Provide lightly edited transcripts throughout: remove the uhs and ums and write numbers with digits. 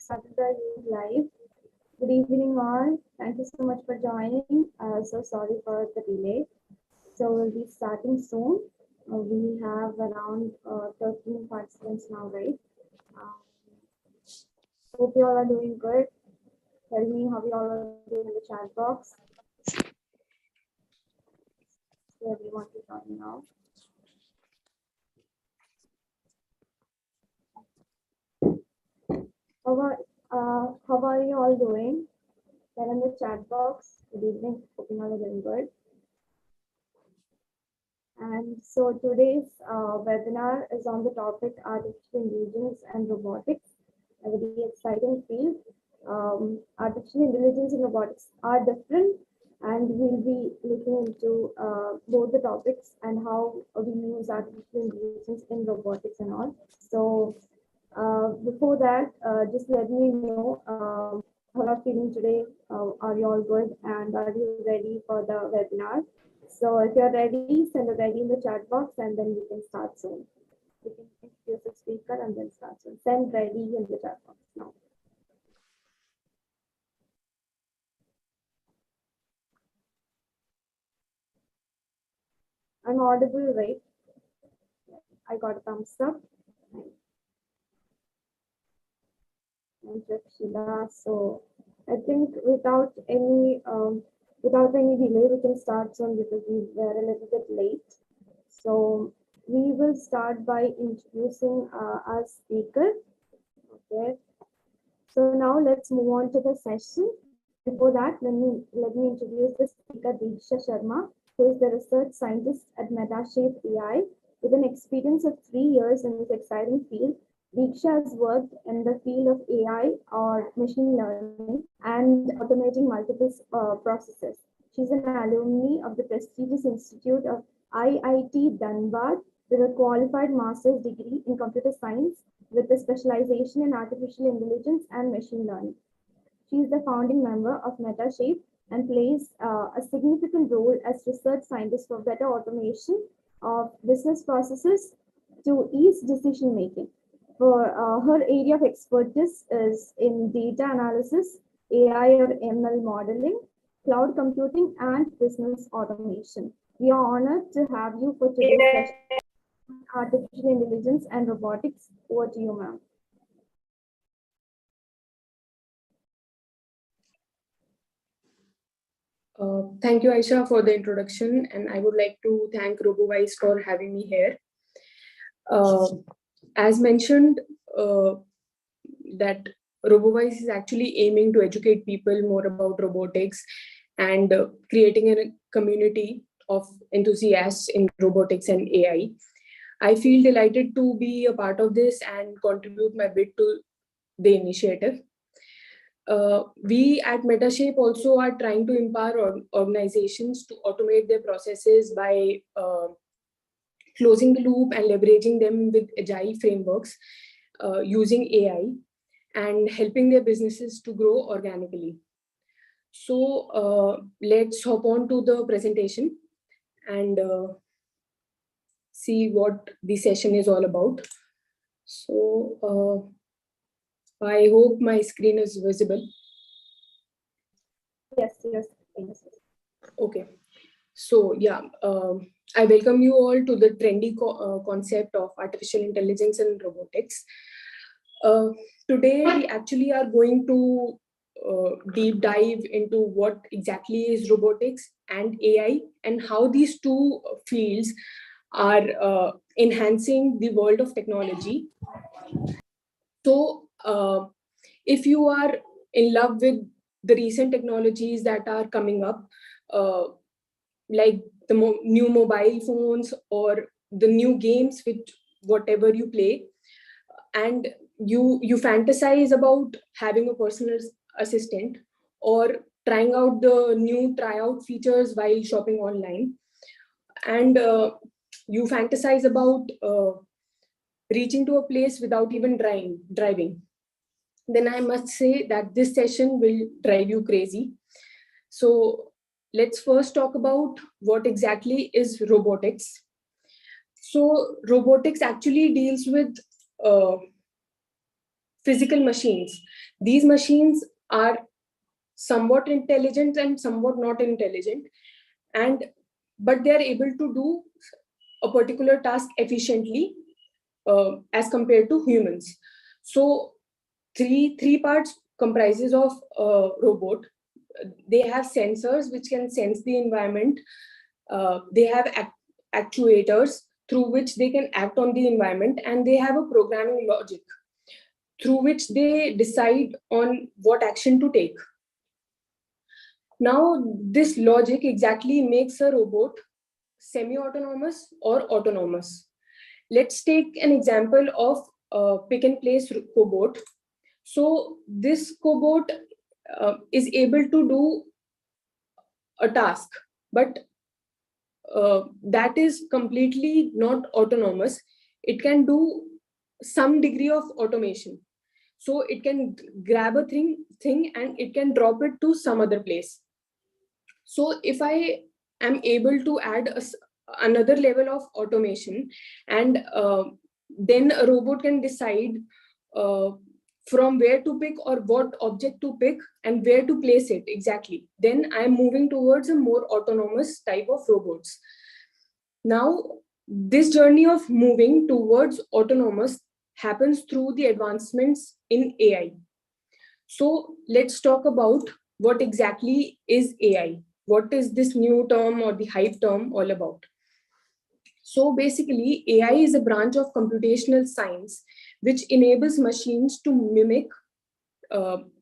started the live. Good evening, all. Thank you so much for joining. So sorry for the delay. So we'll be starting soon. We have around 13 participants now, right? Um, hope you all are doing good. Tell me how you all are doing in the chat box. So everyone to join now. How are you all doing? Tell in the chat box. Good evening. Hope you all are doing good. And so today's webinar is on the topic artificial intelligence and robotics, a very exciting field. Artificial intelligence and robotics are different, and we'll be looking into both the topics and how we use artificial intelligence in robotics and all. So before that, just let me know how are you feeling today. Are you all good, and are you ready for the webinar? So if you're ready, send a ready in the chat box and then we can start soon. You can introduce the speaker and then start soon. Send ready in the chat box now. I'm audible, right? I got a thumbs up. And Shila. So I think without any delay, we can start soon because we were a little bit late. So we will start by introducing our speaker. Okay. So now let's move on to the session. Before that, let me introduce the speaker Deeksha Sharma, who is the research scientist at Metashape AI. With an experience of 3 years in this exciting field, Deeksha has worked in the field of AI or machine learning and automating multiple processes. She's an alumni of the prestigious Institute of IIT Dhanbad with a qualified master's degree in computer science with a specialization in artificial intelligence and machine learning. She is the founding member of Metashape and plays a significant role as research scientist for better automation of business processes to ease decision making. Her area of expertise is in data analysis, AI or ML modeling, cloud computing, and business automation. We are honored to have you for today's session, Artificial Intelligence and Robotics. Over to you, ma'am. Thank you, Aisha, for the introduction, and I would like to thank Robovice for having me here. As mentioned, that Robovice is actually aiming to educate people more about robotics and creating a community of enthusiasts in robotics and AI. I feel delighted to be a part of this and contribute my bit to the initiative. We at Metashape also are trying to empower organizations to automate their processes by closing the loop and leveraging them with agile frameworks using AI and helping their businesses to grow organically. So let's hop on to the presentation and see what the session is all about. So I hope my screen is visible. Yes. Okay. So yeah, I welcome you all to the trendy concept of artificial intelligence and robotics. Today, we actually are going to deep dive into what exactly is robotics and AI and how these two fields are enhancing the world of technology. So if you are in love with the recent technologies that are coming up, like the new mobile phones or the new games with whatever you play, and you fantasize about having a personal assistant or trying out the new tryout features while shopping online, and you fantasize about reaching to a place without even driving, then I must say that this session will drive you crazy. So let's first talk about what exactly is robotics. So robotics actually deals with physical machines. These machines are somewhat intelligent and somewhat not intelligent, but they are able to do a particular task efficiently as compared to humans. So three parts comprises of a robot. They have sensors which can sense the environment. They have actuators through which they can act on the environment, and they have a programming logic through which they decide on what action to take. Now, this logic exactly makes a robot semi-autonomous or autonomous. Let's take an example of a pick and place cobot. So this cobot is able to do a task, but that is completely not autonomous. It can do some degree of automation. So it can grab a thing and it can drop it to some other place. So if I am able to add another level of automation, and then a robot can decide uh, from where to pick or what object to pick and where to place it exactly, then I'm moving towards a more autonomous type of robots. Now, this journey of moving towards autonomous happens through the advancements in AI. So let's talk about what exactly is AI. What is this new term or the hype term all about? So basically, AI is a branch of computational science which enables machines to mimic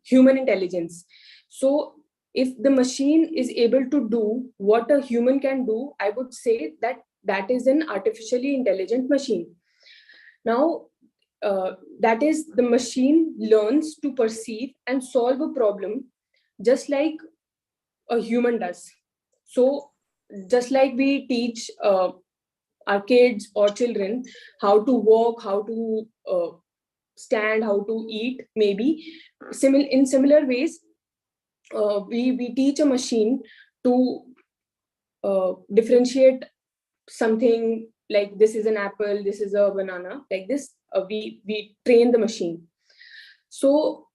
human intelligence. So if the machine is able to do what a human can do, I would say that that is an artificially intelligent machine. Now, that is, the machine learns to perceive and solve a problem just like a human does. So just like we teach our kids or children how to walk, how to stand, how to eat, maybe in similar ways, we teach a machine to differentiate something, like this is an apple, this is a banana, like this. We train the machine. So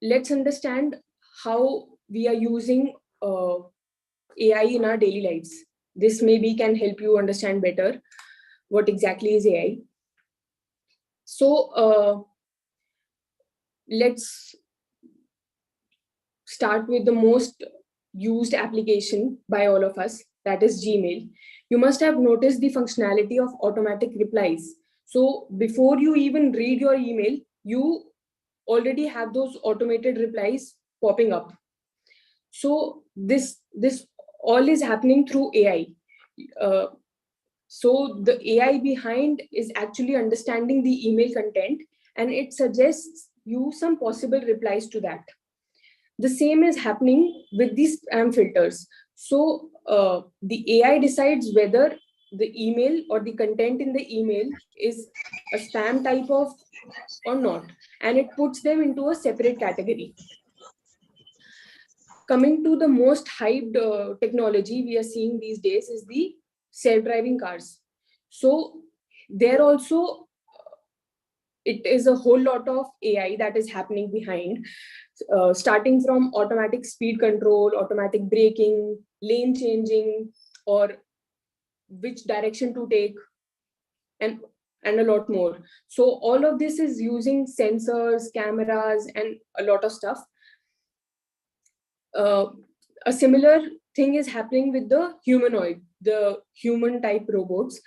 let's understand how we are using AI in our daily lives. This maybe can help you understand better what exactly is AI. So let's start with the most used application by all of us, that is Gmail. You must have noticed the functionality of automatic replies. So before you even read your email, you already have those automated replies popping up. So this all is happening through AI. Uh, so the AI behind is actually understanding the email content, and it suggests you some possible replies to that. The same is happening with these spam filters. So the AI decides whether the email or the content in the email is a spam type of or not, and it puts them into a separate category. Coming to the most hyped technology we are seeing these days is the self-driving cars. So there also it is a whole lot of AI that is happening behind, starting from automatic speed control, automatic braking, lane changing, or which direction to take, and a lot more. So all of this is using sensors, cameras, and a lot of stuff. A similar thing is happening with the human type robots.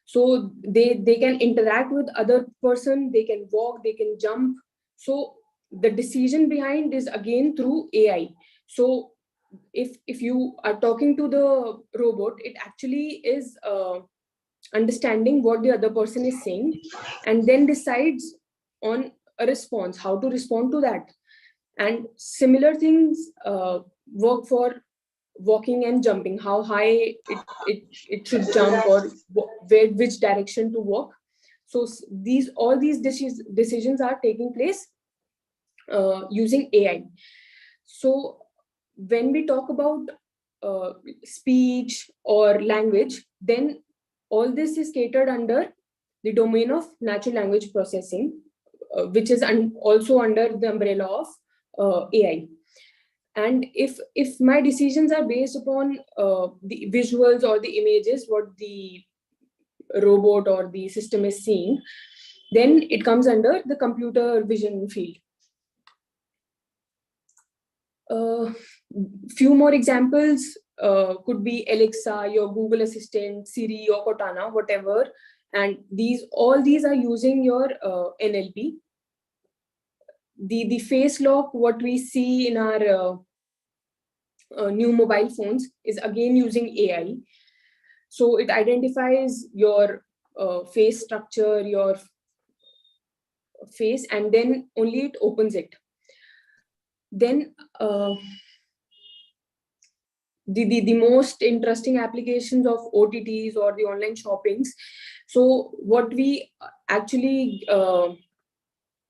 So they can interact with other person, they can walk, they can jump. So the decision behind is again through AI. So if you are talking to the robot, it actually is understanding what the other person is saying, and then decides on a response, how to respond to that. And similar things work for walking and jumping, how high it should jump, or which direction to walk. So all these decisions are taking place using AI. So when we talk about speech or language, then all this is catered under the domain of natural language processing. which is also under the umbrella of AI. And if my decisions are based upon the visuals or the images what the robot or the system is seeing, then it comes under the computer vision field. Few more examples could be Alexa, your Google Assistant, Siri, or Cortana, whatever. And all these are using your NLP. The face lock, what we see in our new mobile phones, is again using AI. So it identifies your face structure, your face, and then only it opens it. Then the most interesting applications of OTTs or the online shoppings. So what we actually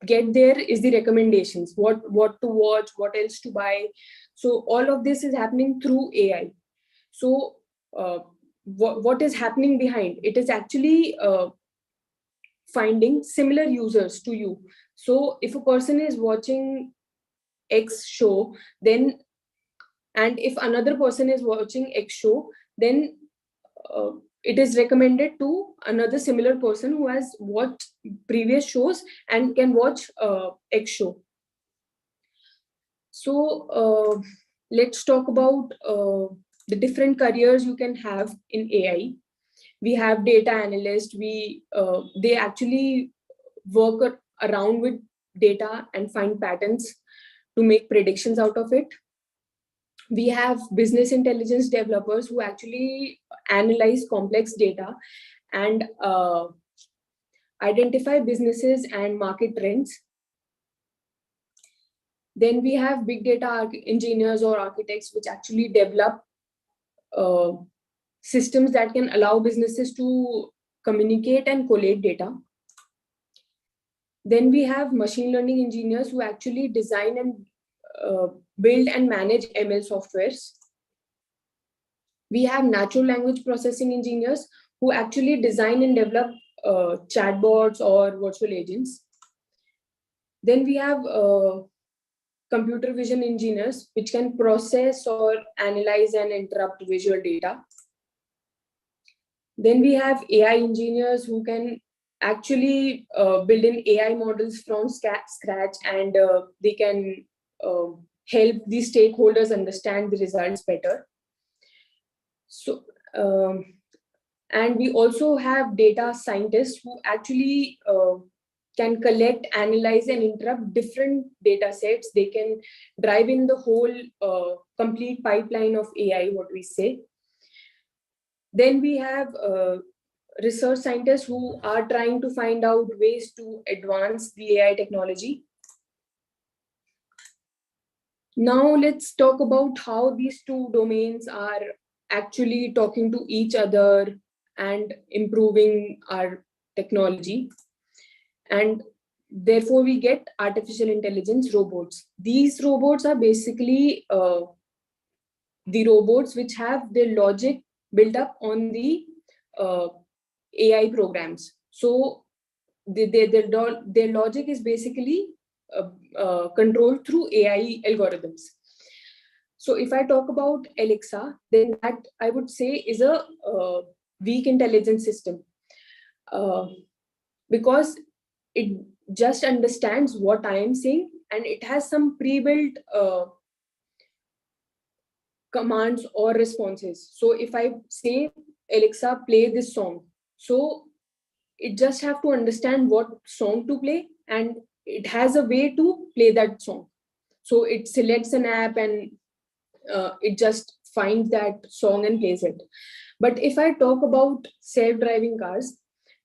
get there is the recommendations, what to watch, what else to buy. So all of this is happening through AI. So what is happening behind it is actually finding similar users to you. So if a person is watching X show, then and if another person is watching X show, then it is recommended to another similar person who has watched previous shows and can watch X show. So let's talk about the different careers you can have in AI. We have data analyst. They actually work around with data and find patterns to make predictions out of it. We have business intelligence developers who actually analyze complex data and identify businesses and market trends. Then we have big data engineers or architects, which actually develop systems that can allow businesses to communicate and collate data. Then we have machine learning engineers who actually design and build and manage ML softwares. We have natural language processing engineers who actually design and develop chatbots or virtual agents. Then we have computer vision engineers, which can process or analyze and interpret visual data. Then we have AI engineers who can actually build in AI models from scratch, and they can help the stakeholders understand the results better. So, and we also have data scientists who actually can collect, analyze, and interrupt different data sets. They can drive in the whole complete pipeline of AI, what we say. Then we have research scientists who are trying to find out ways to advance the AI technology. Now let's talk about how these two domains are actually talking to each other and improving our technology. And therefore we get artificial intelligence robots. These robots are basically the robots which have their logic built up on the AI programs. So their logic is basically controlled through AI algorithms. So if I talk about Alexa, then that I would say is a weak intelligence system, because it just understands what I am saying, and it has some pre-built commands or responses. So if I say, Alexa, play this song, so it just have to understand what song to play, and it has a way to play that song. So it selects an app and it just finds that song and plays it. But if I talk about self-driving cars,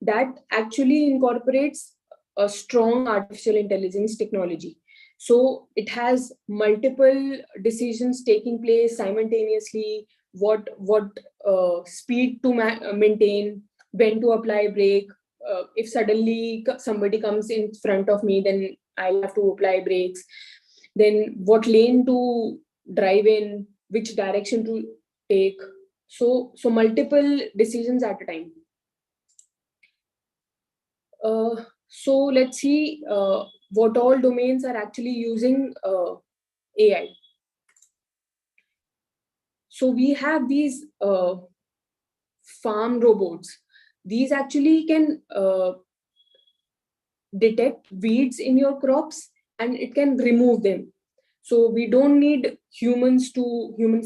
that actually incorporates a strong artificial intelligence technology. So it has multiple decisions taking place simultaneously, what speed to maintain, when to apply brake. If suddenly somebody comes in front of me, then I'll have to apply brakes. Then what lane to drive in, which direction to take. So multiple decisions at a time. So let's see what all domains are actually using AI. So we have these farm robots. These actually can detect weeds in your crops and it can remove them. So we don't need human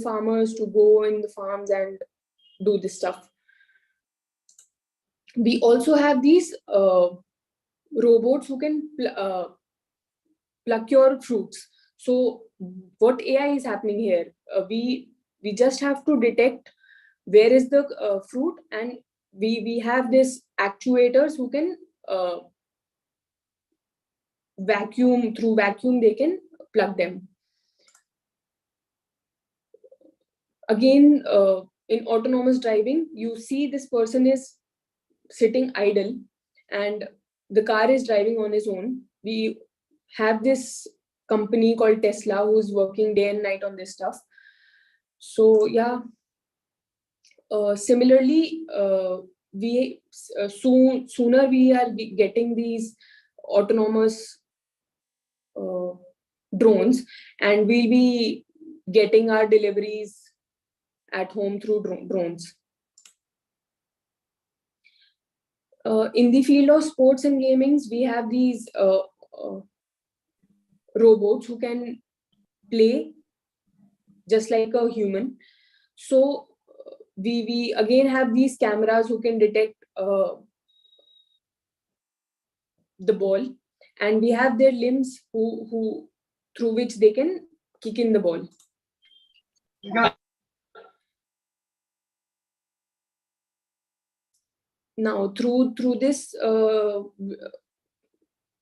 farmers to go in the farms and do this stuff. We also have these robots who can pluck your fruits. So what AI is happening here? We just have to detect where is the fruit, and we have this actuators who can through vacuum they can plug them. Again, in autonomous driving, you see this person is sitting idle and the car is driving on its own. We have this company called Tesla who's working day and night on this stuff. So yeah, similarly, we sooner we are getting these autonomous drones, and we'll be getting our deliveries at home through drones. In the field of sports and gamings, we have these robots who can play just like a human. So we again have these cameras who can detect the ball, and we have their limbs who through which they can kick in the ball. Now through this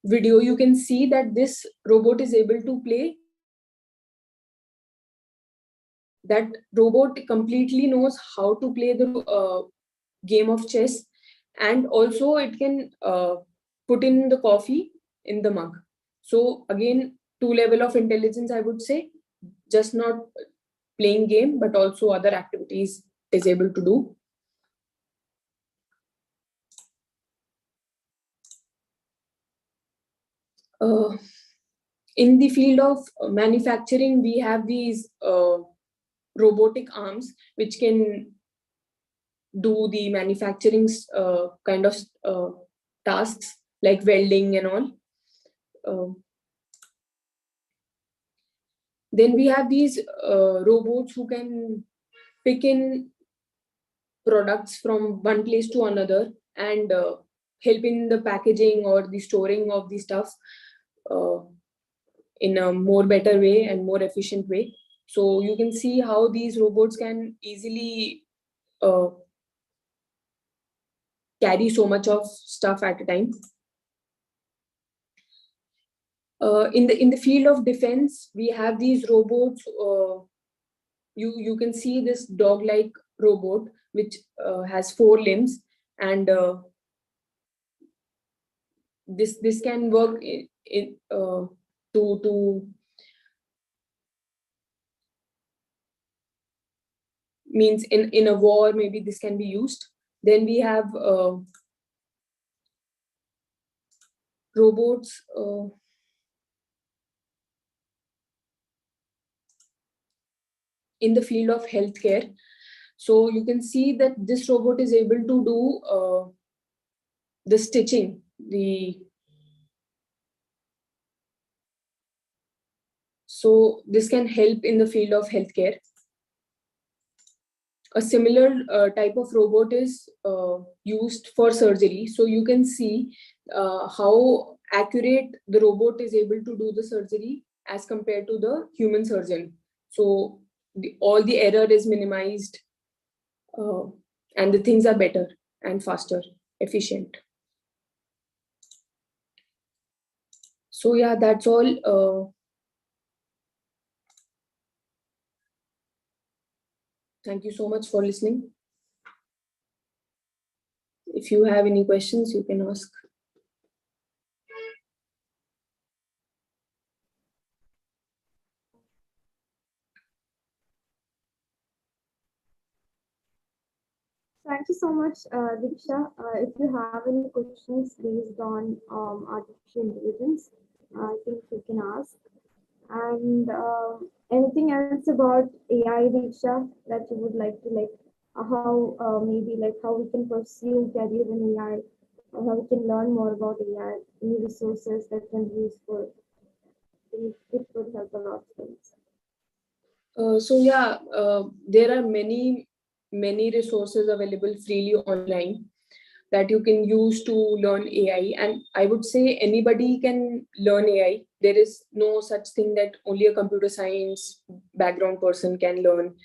video, you can see that this robot is able to play. That robot completely knows how to play the game of chess, and also it can put in the coffee in the mug. So again, 2 level of intelligence, I would say. Just not playing game, but also other activities is able to do. In the field of manufacturing, we have these robotic arms which can do the manufacturing kind of tasks like welding and all. Then we have these robots who can pick in products from one place to another and help in the packaging or the storing of the stuff in a more better way and more efficient way. So you can see how these robots can easily carry so much of stuff at a time. In the field of defense, we have these robots. You can see this dog-like robot which has 4 limbs, and this can work to means in a war, maybe this can be used. Then we have robots in the field of healthcare. So you can see that this robot is able to do the stitching, so this can help in the field of healthcare. A similar type of robot is used for surgery. So you can see how accurate the robot is able to do the surgery as compared to the human surgeon. So all the error is minimized, and the things are better and faster, efficient. So yeah, that's all. Thank you so much for listening. If you have any questions, you can ask. Thank you so much, Deeksha. If you have any questions based on artificial intelligence, I think you can ask. And anything else about AI, Deeksha, that you would like to how maybe like how we can pursue career in AI, or how we can learn more about AI, any resources that can be useful. It would help a lot of things. There are many resources available freely online that you can use to learn AI. And I would say anybody can learn AI. There is no such thing that only a computer science background person can learn.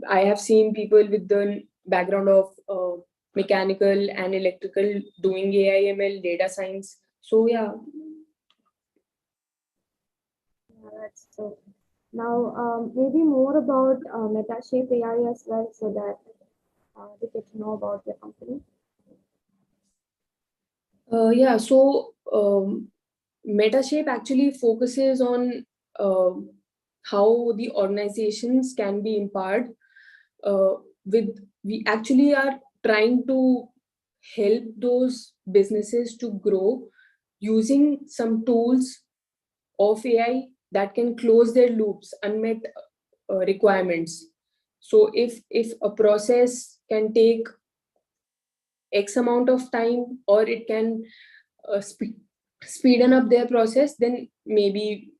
I have seen people with the background of mechanical and electrical doing AI, ML, data science. So yeah. Yeah, that's so. Now, maybe more about Metashape AI as well, so that they get to know about your company. Yeah, so Metashape actually focuses on uh, how the organizations can be empowered uh, with. We actually are trying to help those businesses to grow using some tools of AI that can close their loops, unmet requirements. So if a process can take X amount of time, or it can speeden up their process, then maybe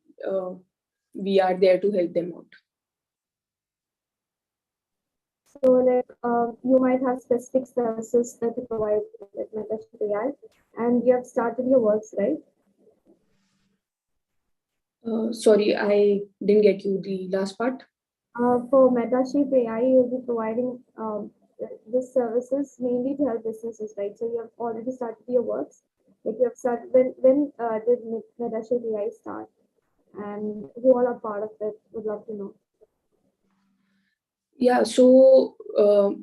we are there to help them out. So, you might have specific services that you provide with Metashape AI, and you have started your works, right? Sorry, I didn't get you the last part. For Metashape AI, you'll be providing this services mainly to help businesses, right? So, you have already started your works. Like you have started when did Metashape AI start, and who all are part of it? Would love to know. Yeah, so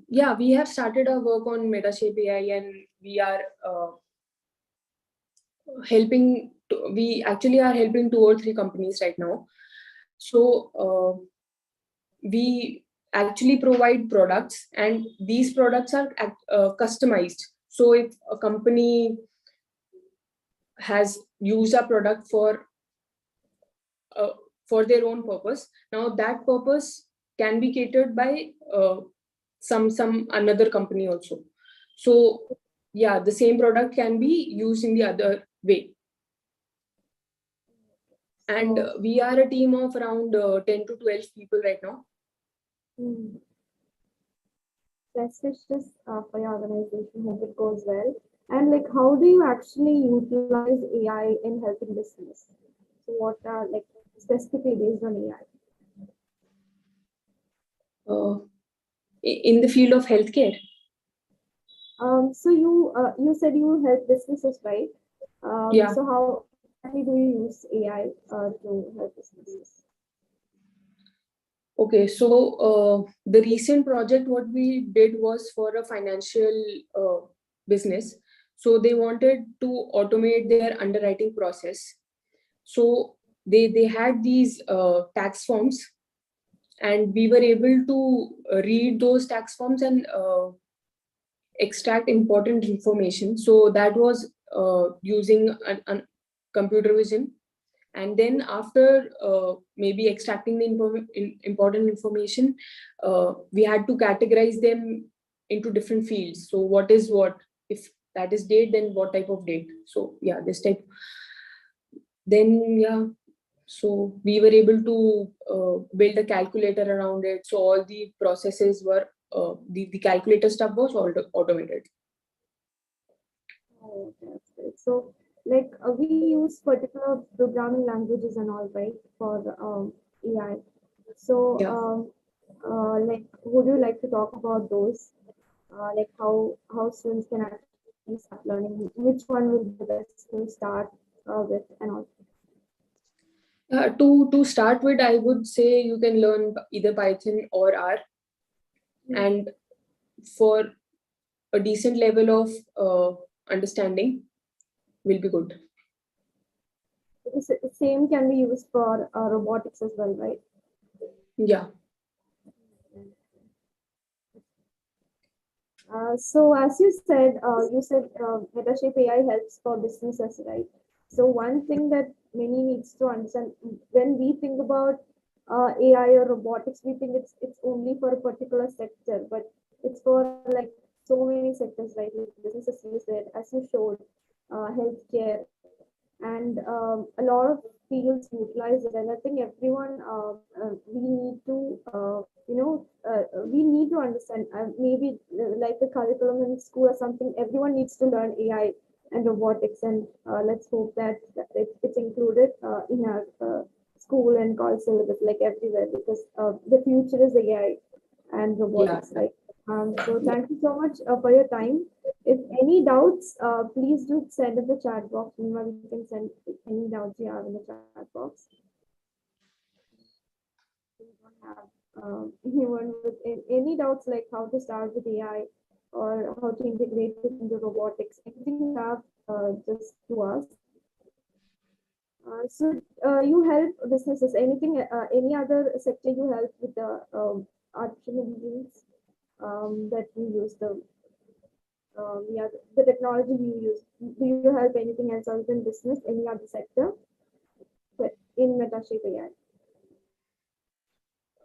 yeah, we have started our work on Metashape AI, and we are we actually are helping 2 or 3 companies right now. So we actually provide products, and these products are customized. So if a company has used a product uh, for their own purpose, now that purpose can be catered by some another company also. So yeah, the same product can be used in the other way. And So, we are a team of around 10 to 12 people right now. hmm, best wishes for your organization. Hope it goes well. And like, how do you actually utilize AI in helping business? So, what are like specifically based on AI? uh, in the field of healthcare. So you said you help businesses, right? Yeah. So how exactly do you use AI to help businesses? Okay, so the recent project what we did was for a financial business. So they wanted to automate their underwriting process. So they had these tax forms, and we were able to read those tax forms and extract important information. So that was using an computer vision. And then after maybe extracting the important information, we had to categorize them into different fields. So what is what? If that is date, then what type of date? So yeah, this type. Then yeah, so we were able to build a calculator around it. So all the processes were the calculator stuff was all automated. Oh, that's great. So like we use particular programming languages and all, right, for AI. So Yeah. like, would you like to talk about those? Like how students can actually start learning? Which one will be the best to start with and all? To start with, I would say you can learn either Python or R, Hmm. and for a decent level of understanding will be good. The same can be used for robotics as well, right? Yeah. So as you said Metashape AI helps for businesses, right? So one thing that many needs to understand when we think about AI or robotics, we think it's only for a particular sector, but it's for like so many sectors, right? Like businesses you said, as you showed, healthcare, and a lot of fields utilize it. And I think everyone we need to we need to understand maybe like the curriculum in school or something. Everyone needs to learn AI and robotics, and let's hope that it's included in our school and college syllabus like everywhere because the future is AI and Yeah. robotics, right? So thank you so much for your time. If any doubts, please do send in the chat box. Meanwhile, you can send any doubts you have in the chat box. We don't have anyone with any doubts like how to start with AI or how to integrate it into robotics. Anything you have, just to ask. So you help businesses. Anything, any other sector you help with the artificial intelligence that you use yeah, the technology you use. Do you help anything else other than business, any other sector but in Metashape AI?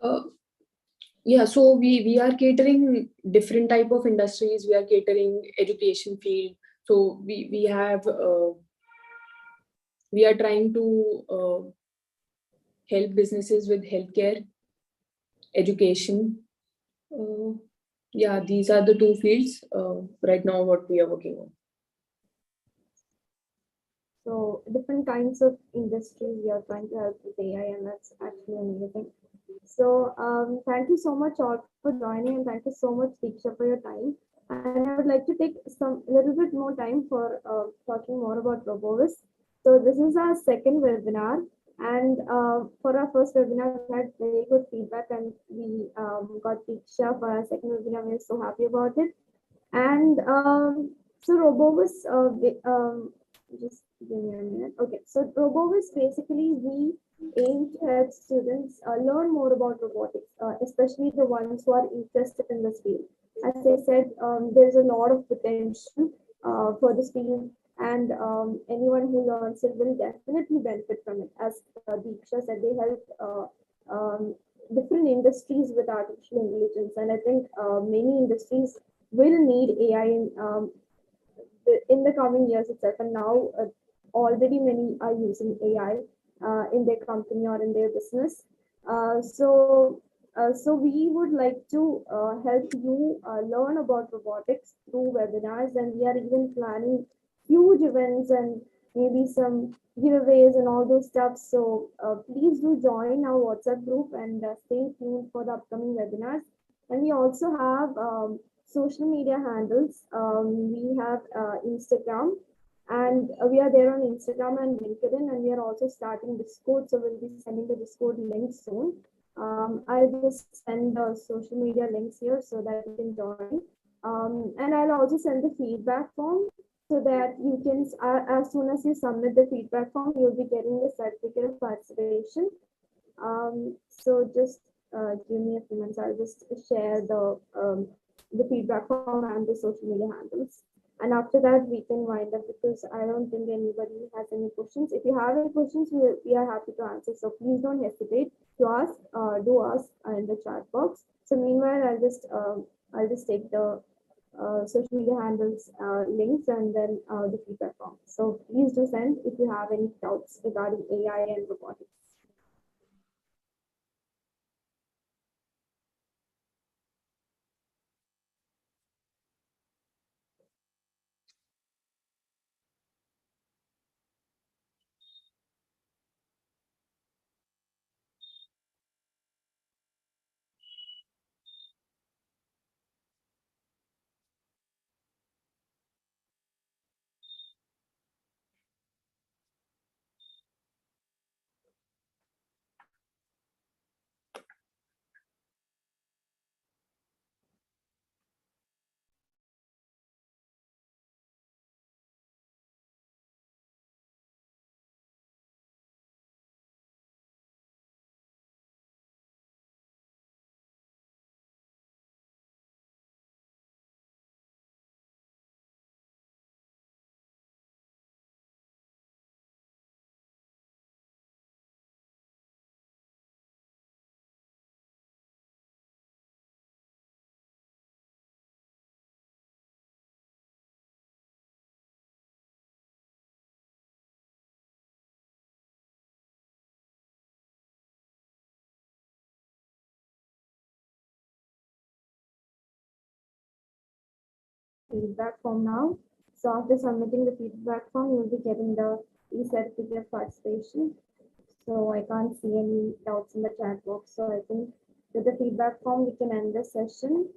Uh, yeah, so we are catering different type of industries. We are catering education field. So we are trying to help businesses with healthcare, education. Uh, yeah, these are the two fields right now what we are working on. So different kinds of industries we are trying to help with AI, and that's actually amazing. So thank you so much all for joining, and thank you so much Deeksha for your time. And I would like to take some little bit more time for talking more about Robovice. So this is our second webinar, and for our first webinar we had very good feedback, and we got Deeksha for our second webinar. We're so happy about it. And so Robovice, just give me a minute. Okay, so Robovice basically we aim to help students learn more about robotics, especially the ones who are interested in this field. As I said, there's a lot of potential for this field, and anyone who learns it will definitely benefit from it. As Deeksha said, they help different industries with artificial intelligence, and I think many industries will need AI in the coming years itself. And now already many are using AI in their company or in their business. So we would like to help you learn about robotics through webinars, and we are even planning huge events and maybe some giveaways and all those stuff. So please do join our WhatsApp group and stay tuned for the upcoming webinars. And we also have social media handles. We have Instagram, and we are there on Instagram and LinkedIn, and we are also starting Discord. So we'll be sending the Discord link soon. I'll just send the social media links here so that you can join. And I'll also send the feedback form so that you can, as soon as you submit the feedback form, you'll be getting the certificate of participation. So just give me a few minutes. I'll just share the feedback form and the social media handles. And after that, we can wind up because I don't think anybody has any questions. If you have any questions, we are happy to answer. So please don't hesitate to ask. Do ask in the chat box. So meanwhile, I'll just take the social media handles links and then the feedback form. So please do send if you have any doubts regarding AI and robotics. feedback form now. So after submitting the feedback form, you'll be getting the e-certificate of participation. So I can't see any doubts in the chat box. So I think with the feedback form, we can end the session.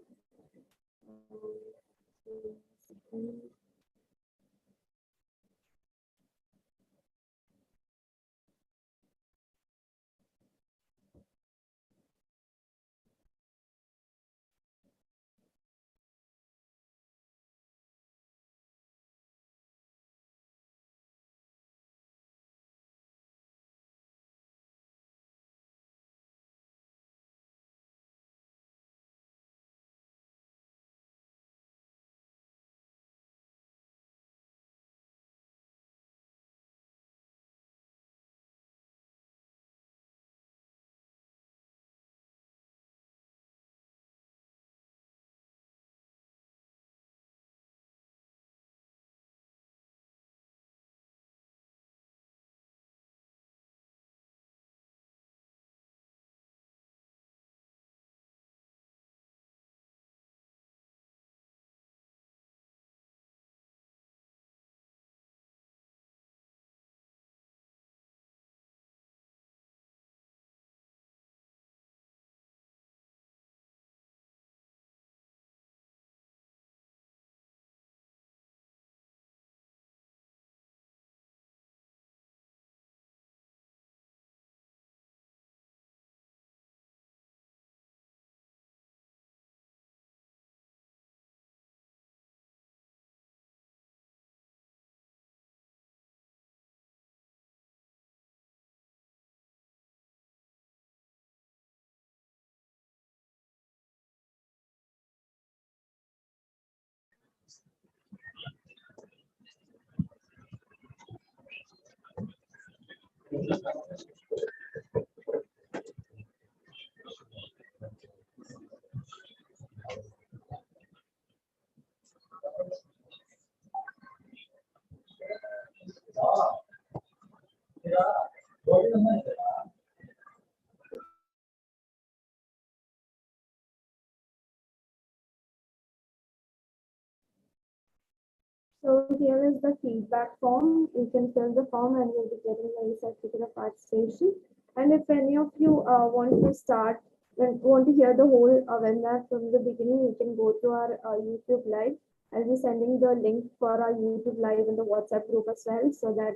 So here is the feedback form. You can fill the form and you'll be getting a certificate of participation. And if any of you want to start and want to hear the whole webinar from the beginning, you can go to our YouTube live. I'll be sending the link for our YouTube live in the WhatsApp group as well, so that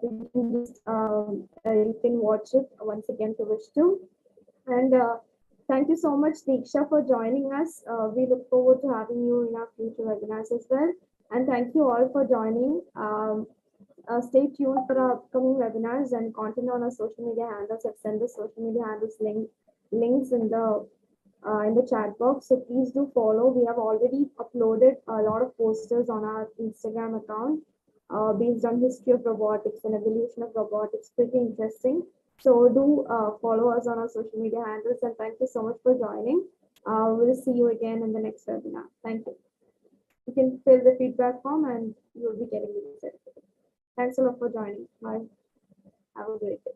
you can just you can watch it once again if you wish to. And thank you so much, Deeksha, for joining us. We look forward to having you in our future webinars as well. And thank you all for joining. Stay tuned for our upcoming webinars and content on our social media handles. I've sent the social media handles links in the chat box. So please do follow. We have already uploaded a lot of posters on our Instagram account based on history of robotics and evolution of robotics. Pretty interesting. So do follow us on our social media handles, and thank you so much for joining. We'll see you again in the next webinar. Thank you. You can fill the feedback form and you'll be getting the certificate. Thanks a lot for joining. Bye. Have a great day.